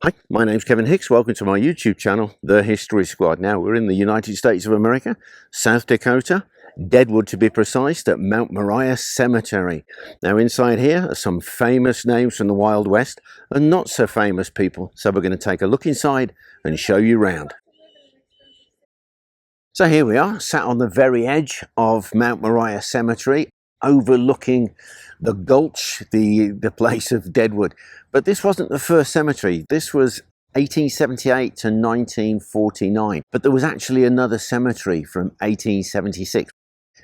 Hi, my name's Kevin Hicks. Welcome to my YouTube channel, The History Squad. Now, we're in the United States of America, South Dakota, Deadwood to be precise, at Mount Moriah Cemetery. Now, inside here are some famous names from the Wild West and not so famous people. So we're going to take a look inside and show you around. So here we are, sat on the very edge of Mount Moriah Cemetery, overlooking the gulch, the place of Deadwood. But this wasn't the first cemetery. This was 1878 to 1949. But there was actually another cemetery from 1876,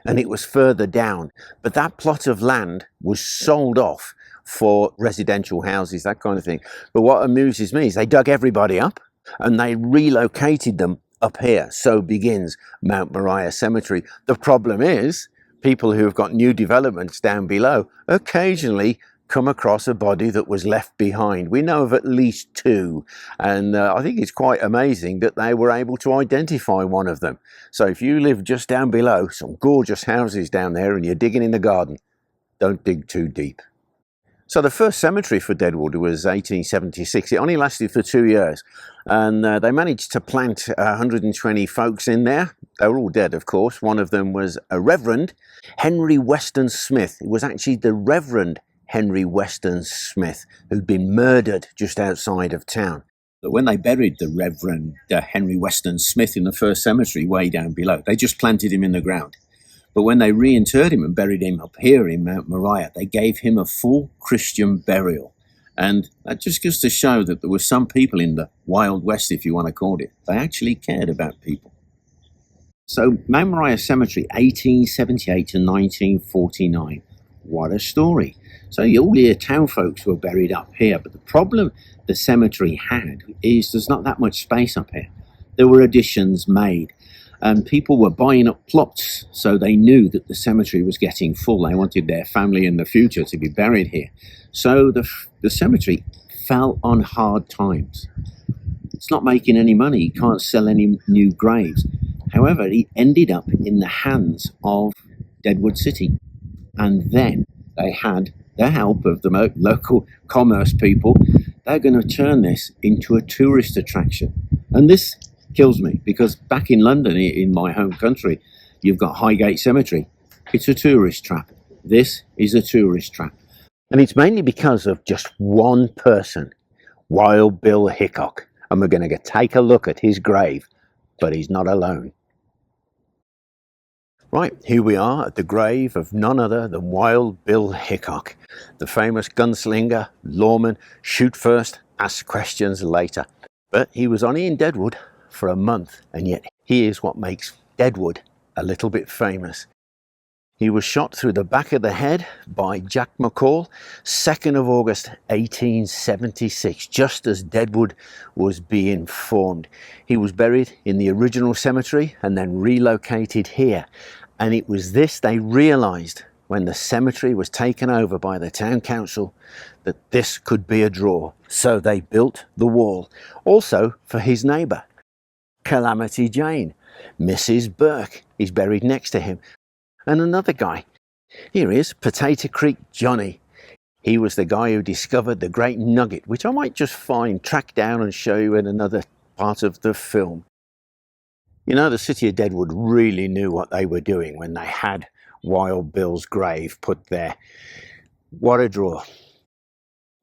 and it was further down. But that plot of land was sold off for residential houses, that kind of thing. But what amuses me is they dug everybody up and they relocated them up here. So begins Mount Moriah Cemetery. The problem is, people who have got new developments down below occasionally come across a body that was left behind. We know of at least two, and I think it's quite amazing that they were able to identify one of them. So if you live just down below, some gorgeous houses down there, and you're digging in the garden, don't dig too deep. So the first cemetery for Deadwood was 1876. It only lasted for 2 years, and they managed to plant 120 folks in there. They were all dead, of course. One of them was a Reverend Henry Weston Smith. It was actually the Reverend Henry Weston Smith who'd been murdered just outside of town. But when they buried the Reverend Henry Weston Smith in the first cemetery way down below, they just planted him in the ground. But when they reinterred him and buried him up here in Mount Moriah, they gave him a full Christian burial. And that just goes to show that there were some people in the Wild West, if you want to call it. They actually cared about people. So Mount Moriah Cemetery, 1878 to 1949. What a story. So all your town folks were buried up here. But the problem the cemetery had is there's not that much space up here. There were additions made. And people were buying up plots, so they knew that the cemetery was getting full. They wanted their family in the future to be buried here. So the cemetery fell on hard times. It's not making any money. It can't sell any new graves. However, it ended up in the hands of Deadwood City. And then they had the help of the local commerce people. They're going to turn this into a tourist attraction. And this kills me, because back in London, in my home country, you've got Highgate Cemetery. It's a tourist trap. This is a tourist trap. And it's mainly because of just one person, Wild Bill Hickok. And we're going to take a look at his grave, but he's not alone. Right, here we are at the grave of none other than Wild Bill Hickok, the famous gunslinger, lawman, shoot first, ask questions later. But he was only in Deadwood for a month, and yet he is what makes Deadwood a little bit famous. He was shot through the back of the head by Jack McCall, 2nd of August 1876, just as Deadwood was being formed. He was buried in the original cemetery and then relocated here. And it was this they realized when the cemetery was taken over by the town council, that this could be a draw. So they built the wall, also for his neighbor, Calamity Jane. Mrs. Burke is buried next to him. And another guy. Here is Potato Creek Johnny. He was the guy who discovered the great nugget, which I might just track down and show you in another part of the film. You know, the city of Deadwood really knew what they were doing when they had Wild Bill's grave put there. What a draw.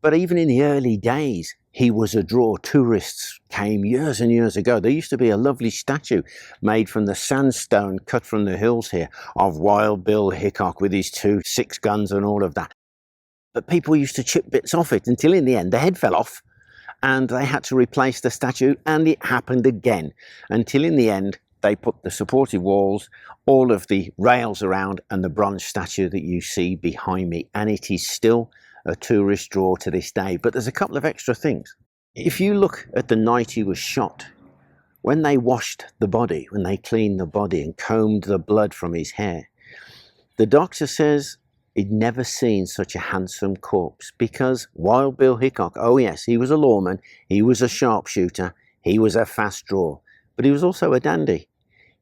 But even in the early days, he was a draw. Tourists came years and years ago. There used to be a lovely statue made from the sandstone cut from the hills here of Wild Bill Hickok with his 2 6 guns and all of that. But people used to chip bits off it until in the end the head fell off and they had to replace the statue, and it happened again until in the end they put the supportive walls, all of the rails around, and the bronze statue that you see behind me. And it is still a tourist draw to this day. But there's a couple of extra things. If you look at the night he was shot, when they washed the body, when they cleaned the body and combed the blood from his hair, the doctor says he'd never seen such a handsome corpse, because Wild Bill Hickok, oh yes, he was a lawman, he was a sharpshooter, he was a fast draw, but he was also a dandy.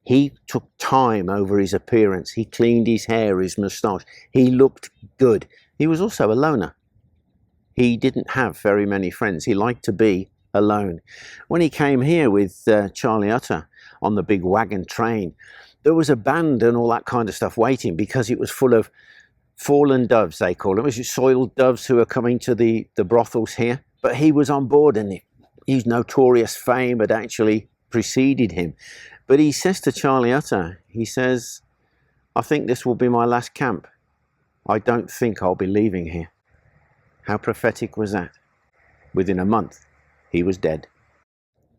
He took time over his appearance. He cleaned his hair, his moustache. He looked good. He was also a loner. He didn't have very many friends. He liked to be alone. When he came here with Charlie Utter on the big wagon train, there was a band and all that kind of stuff waiting, because it was full of fallen doves, they call them. It was soiled doves who are coming to the brothels here. But he was on board, and his notorious fame had actually preceded him. But he says to Charlie Utter, he says, "I think this will be my last camp. I don't think I'll be leaving here." How prophetic was that? Within a month, he was dead.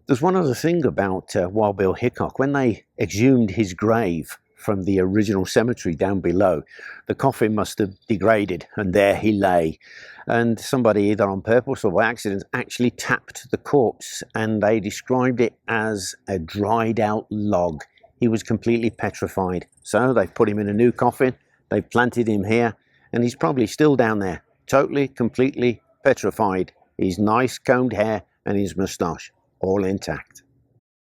There's one other thing about Wild Bill Hickok. When they exhumed his grave from the original cemetery down below, the coffin must have degraded, and there he lay. And somebody, either on purpose or by accident, actually tapped the corpse, and they described it as a dried out log. He was completely petrified. So they've put him in a new coffin, they've planted him here, and he's probably still down there, totally, completely petrified. His nice combed hair and his moustache, all intact.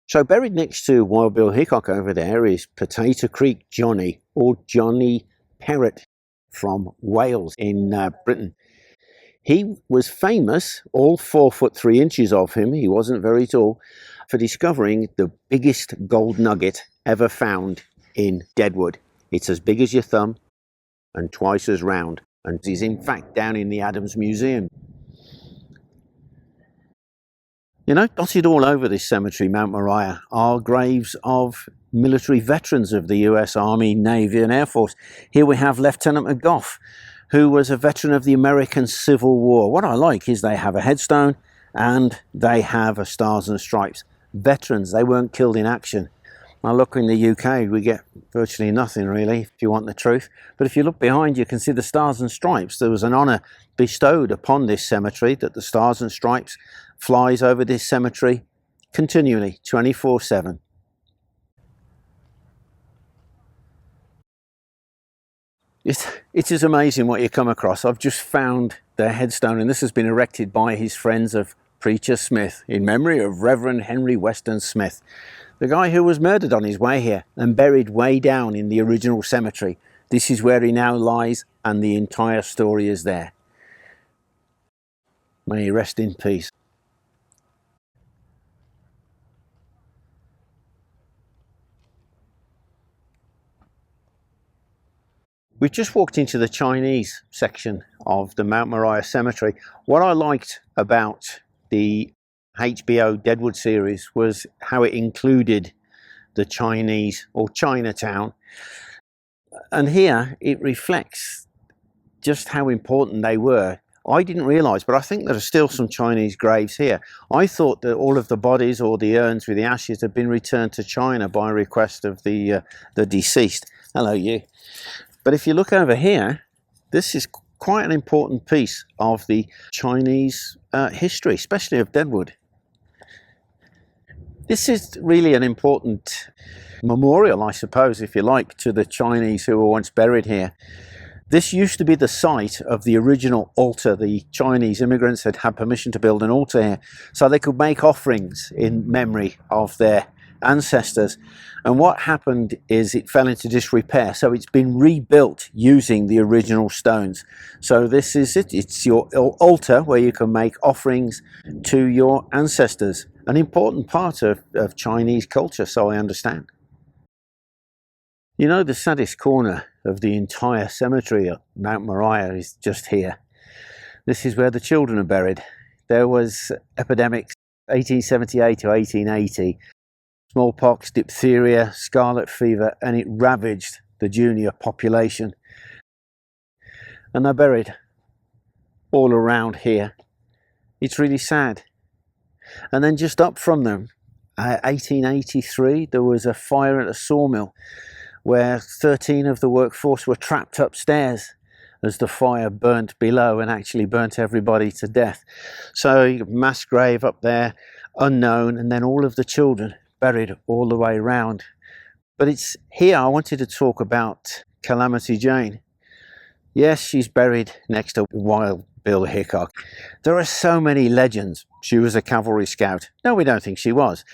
So buried next to Wild Bill Hickok over there is Potato Creek Johnny, or Johnny Perrott, from Wales in Britain. He was famous, all 4'3" of him, he wasn't very tall, for discovering the biggest gold nugget ever found in Deadwood. It's as big as your thumb and twice as round, and is in fact down in the Adams Museum. You know, dotted all over this cemetery, Mount Moriah, are graves of military veterans of the US Army, Navy and Air Force. Here we have Lieutenant McGough, who was a veteran of the American Civil War. What I like is they have a headstone and they have a Stars and Stripes. Veterans, they weren't killed in action. Now look, in the UK, we get virtually nothing really, if you want the truth. But if you look behind, you can see the Stars and Stripes. There was an honour bestowed upon this cemetery, that the Stars and Stripes flies over this cemetery continually, 24/7. It is amazing what you come across. I've just found their headstone, and this has been erected by his friends of Preacher Smith in memory of Reverend Henry Weston Smith, the guy who was murdered on his way here and buried way down in the original cemetery. This is where he now lies, and the entire story is there. May he rest in peace. We've just walked into the Chinese section of the Mount Moriah Cemetery. What I liked about the HBO Deadwood series was how it included the Chinese, or Chinatown. And here it reflects just how important they were. I didn't realise, but I think there are still some Chinese graves here. I thought that all of the bodies or the urns with the ashes had been returned to China by request of the deceased. Hello, you. But if you look over here, this is quite an important piece of the Chinese history, especially of Deadwood. This is really an important memorial, I suppose, if you like, to the Chinese who were once buried here. This used to be the site of the original altar. The Chinese immigrants had had permission to build an altar here so they could make offerings in memory of their ancestors. And what happened is it fell into disrepair, so it's been rebuilt using the original stones. So this is it. It's your altar where you can make offerings to your ancestors. An important part of Chinese culture, so I understand. You know, the saddest corner of the entire cemetery at Mount Moriah is just here. This is where the children are buried. There was epidemics 1878 to 1880. Smallpox, diphtheria, scarlet fever, and it ravaged the junior population. And they're buried all around here. It's really sad. And then just up from them, 1883, there was a fire at a sawmill where 13 of the workforce were trapped upstairs as the fire burnt below and actually burnt everybody to death. So mass grave up there, unknown, and then all of the children buried all the way around. But it's here I wanted to talk about Calamity Jane. Yes, she's buried next to Wild Bill Hickok. There are so many legends. She was a cavalry scout. No, we don't think she was.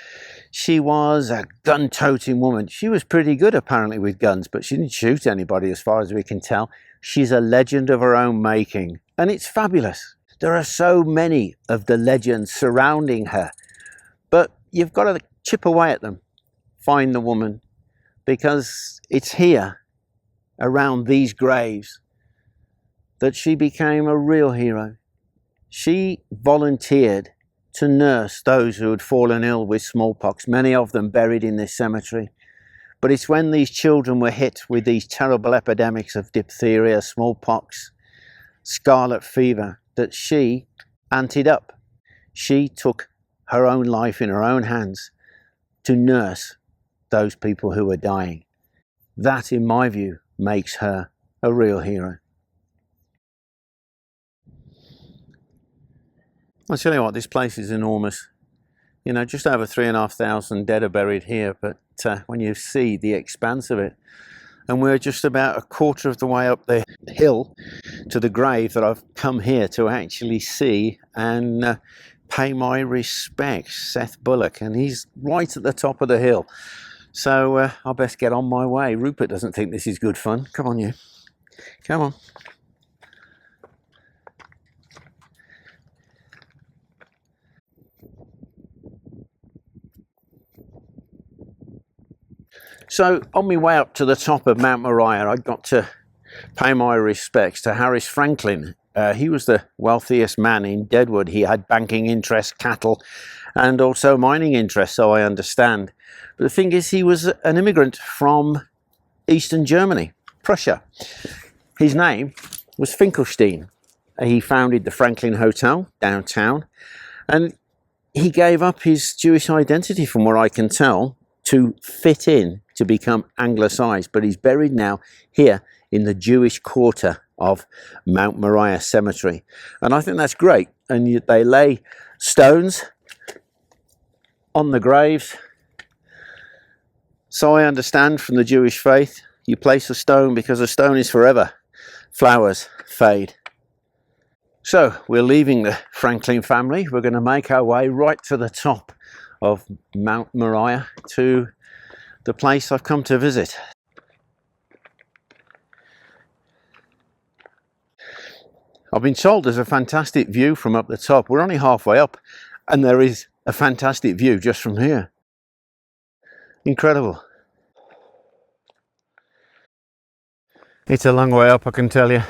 She was a gun-toting woman. She was pretty good apparently with guns, but she didn't shoot anybody as far as we can tell. She's a legend of her own making, and it's fabulous. There are so many of the legends surrounding her, but you've got to chip away at them, find the woman, because it's here, around these graves, that she became a real hero. She volunteered to nurse those who had fallen ill with smallpox, many of them buried in this cemetery. But it's when these children were hit with these terrible epidemics of diphtheria, smallpox, scarlet fever, that she anted up. She took her own life in her own hands to nurse those people who were dying. That, in my view, makes her a real hero. I'll tell you what, this place is enormous. You know, just over 3,500 dead are buried here, but when you see the expanse of it, and we're just about a quarter of the way up the hill to the grave that I've come here to actually see and pay my respects, Seth Bullock, and he's right at the top of the hill. So I'll best get on my way. Rupert doesn't think this is good fun. Come on, you. Come on. So on my way up to the top of Mount Moriah, I got to pay my respects to Harris Franklin. He was the wealthiest man in Deadwood. He had banking interests, cattle, and also mining interests, so I understand. But the thing is, he was an immigrant from Eastern Germany, Prussia. His name was Finkelstein. He founded the Franklin Hotel downtown, and he gave up his Jewish identity, from what I can tell, to fit in, to become anglicized. But he's buried now here in the Jewish quarter of Mount Moriah Cemetery. And I think that's great. And they lay stones on the graves. So I understand from the Jewish faith, you place a stone because a stone is forever. Flowers fade. So we're leaving the Franklin family. We're going to make our way right to the top of Mount Moriah, to the place I've come to visit. I've been told there's a fantastic view from up the top. We're only halfway up and there is a fantastic view just from here. Incredible. It's a long way up, I can tell you.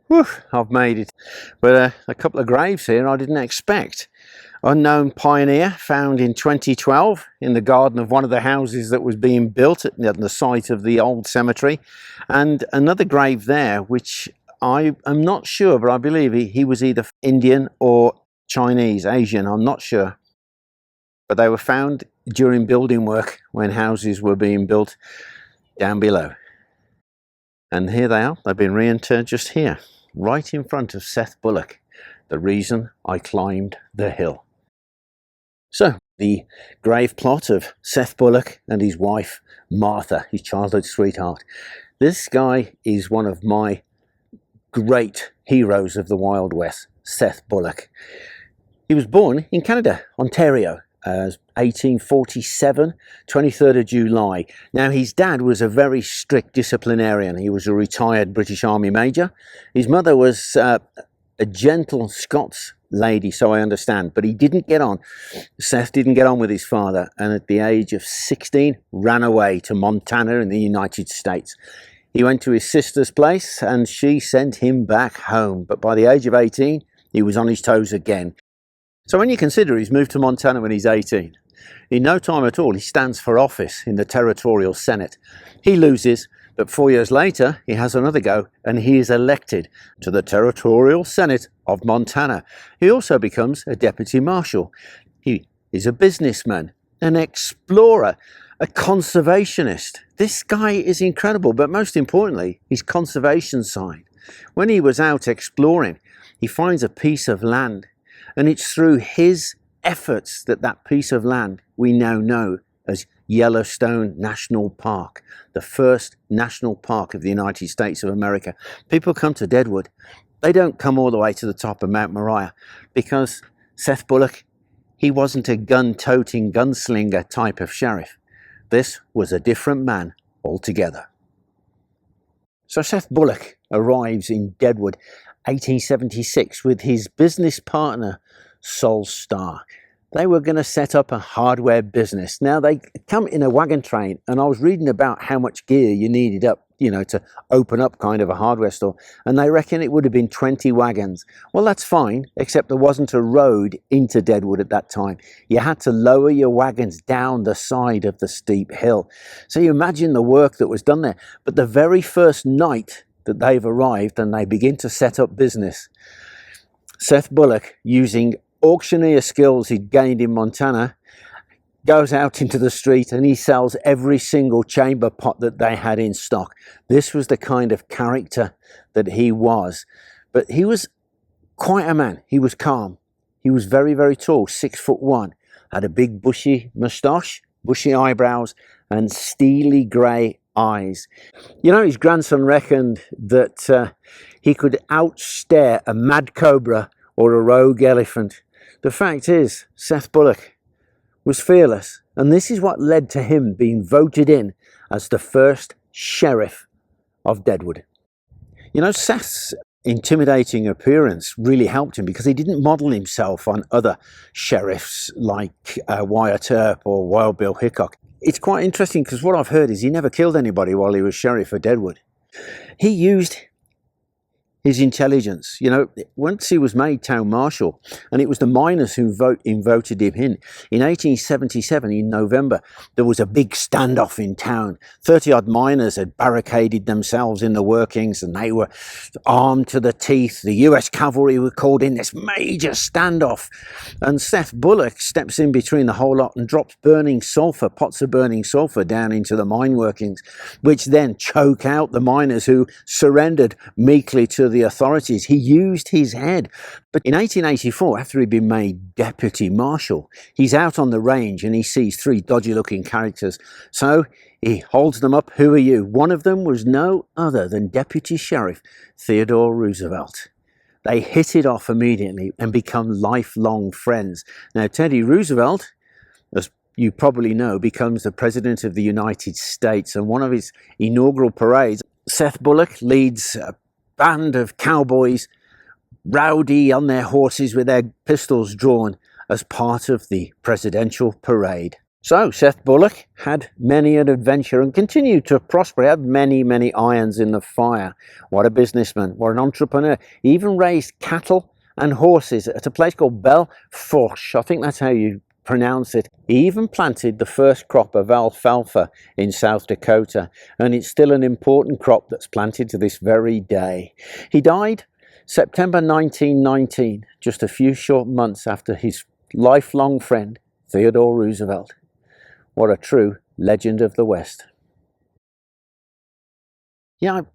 Whew, I've made it. But a couple of graves here I didn't expect. Unknown pioneer found in 2012 in the garden of one of the houses that was being built at the site of the old cemetery. And another grave there, which I am not sure, but I believe he was either Indian or Chinese, Asian, I'm not sure. But they were found during building work when houses were being built down below. And here they are. They've been reinterred just here, right in front of Seth Bullock, the reason I climbed the hill. So, the grave plot of Seth Bullock and his wife, Martha, his childhood sweetheart. This guy is one of my great heroes of the Wild West, Seth Bullock. He was born in Canada, Ontario, 1847, 23rd of July. Now, his dad was a very strict disciplinarian. He was a retired British Army major. His mother was a gentle Scots lady, so I understand, but he didn't get on. Seth didn't get on with his father, and at the age of 16 ran away to Montana in the United States. He went to his sister's place and she sent him back home, but by the age of 18 he was on his toes again. So when you consider he's moved to Montana when he's 18, in no time at all he stands for office in the Territorial Senate. He loses, but 4 years later he has another go and he is elected to the Territorial Senate of Montana. He also becomes a deputy marshal. He is a businessman, an explorer, a conservationist. This guy is incredible, but most importantly, his conservation side. When he was out exploring, he finds a piece of land, and it's through his efforts that that piece of land we now know as Yellowstone National Park, the first national park of the United States of America. People come to Deadwood. They don't come all the way to the top of Mount Moriah because Seth Bullock, he wasn't a gun-toting gunslinger type of sheriff. This was a different man altogether. So Seth Bullock arrives in Deadwood 1876 with his business partner Sol Star. They were going to set up a hardware business. Now they come in a wagon train, and I was reading about how much gear you needed up, to open up kind of a hardware store, and they reckon it would have been 20 wagons. Well, that's fine, except there wasn't a road into Deadwood at that time. You had to lower your wagons down the side of the steep hill. So you imagine the work that was done there. But the very first night that they've arrived and they begin to set up business, Seth Bullock, using auctioneer skills he'd gained in Montana, goes out into the street and he sells every single chamber pot that they had in stock. This was the kind of character that he was. But he was quite a man. He was calm. He was very, very tall, 6'1", had a big bushy moustache, bushy eyebrows, and steely grey eyes. His grandson reckoned that he could outstare a mad cobra or a rogue elephant. The fact is, Seth Bullock was fearless, and this is what led to him being voted in as the first sheriff of Deadwood. Seth's intimidating appearance really helped him because he didn't model himself on other sheriffs like Wyatt Earp or Wild Bill Hickok. It's quite interesting because what I've heard is he never killed anybody while he was sheriff of Deadwood. He used his intelligence. Once he was made town marshal, and it was the miners who voted him in. In 1877, in November, there was a big standoff in town. 30-odd miners had barricaded themselves in the workings, and they were armed to the teeth. The US cavalry were called in this major standoff, and Seth Bullock steps in between the whole lot and drops burning sulfur, pots of burning sulfur down into the mine workings, which then choke out the miners, who surrendered meekly to the authorities. He used his head. But in 1884, after he'd been made deputy marshal, he's out on the range and he sees three dodgy looking characters. So he holds them up. Who are you? One of them was no other than Deputy Sheriff Theodore Roosevelt. They hit it off immediately and become lifelong friends. Now, Teddy Roosevelt, as you probably know, becomes the President of the United States, and one of his inaugural parades, Seth Bullock leads a band of cowboys, rowdy on their horses with their pistols drawn, as part of the presidential parade. So Seth Bullock had many an adventure and continued to prosper. He had many, many irons in the fire. What a businessman, what an entrepreneur. He even raised cattle and horses at a place called Belfourche. I think that's how you pronounce it. He even planted the first crop of alfalfa in South Dakota, and it's still an important crop that's planted to this very day. He died September 1919, just a few short months after his lifelong friend Theodore Roosevelt. What a true legend of the West.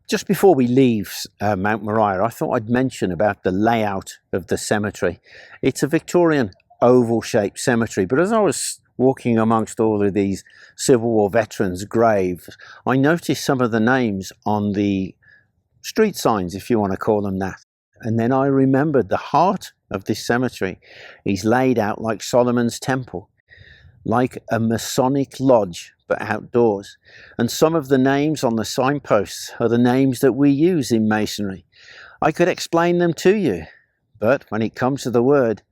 Just before we leave Mount Moriah, I thought I'd mention about the layout of the cemetery. It's a Victorian oval-shaped cemetery, but as I was walking amongst all of these Civil War veterans' graves, I noticed some of the names on the street signs, if you want to call them that. And then I remembered the heart of this cemetery is laid out like Solomon's Temple, like a Masonic lodge, but outdoors. And some of the names on the signposts are the names that we use in Masonry. I could explain them to you, but when it comes to the word,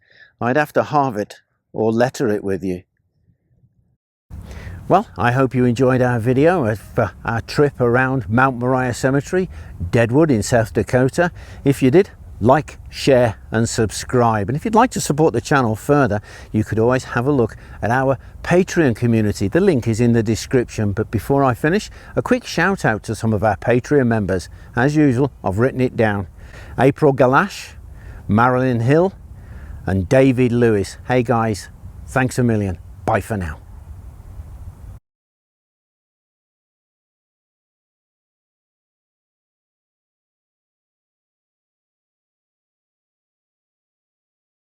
I'd have to halve it or letter it with you. Well, I hope you enjoyed our video of our trip around Mount Moriah Cemetery, Deadwood in South Dakota. If you did, like, share and subscribe. And if you'd like to support the channel further, you could always have a look at our Patreon community. The link is in the description. But before I finish, a quick shout out to some of our Patreon members. As usual, I've written it down. April Galash, Marilyn Hill, and David Lewis. Hey guys, thanks a million. Bye for now.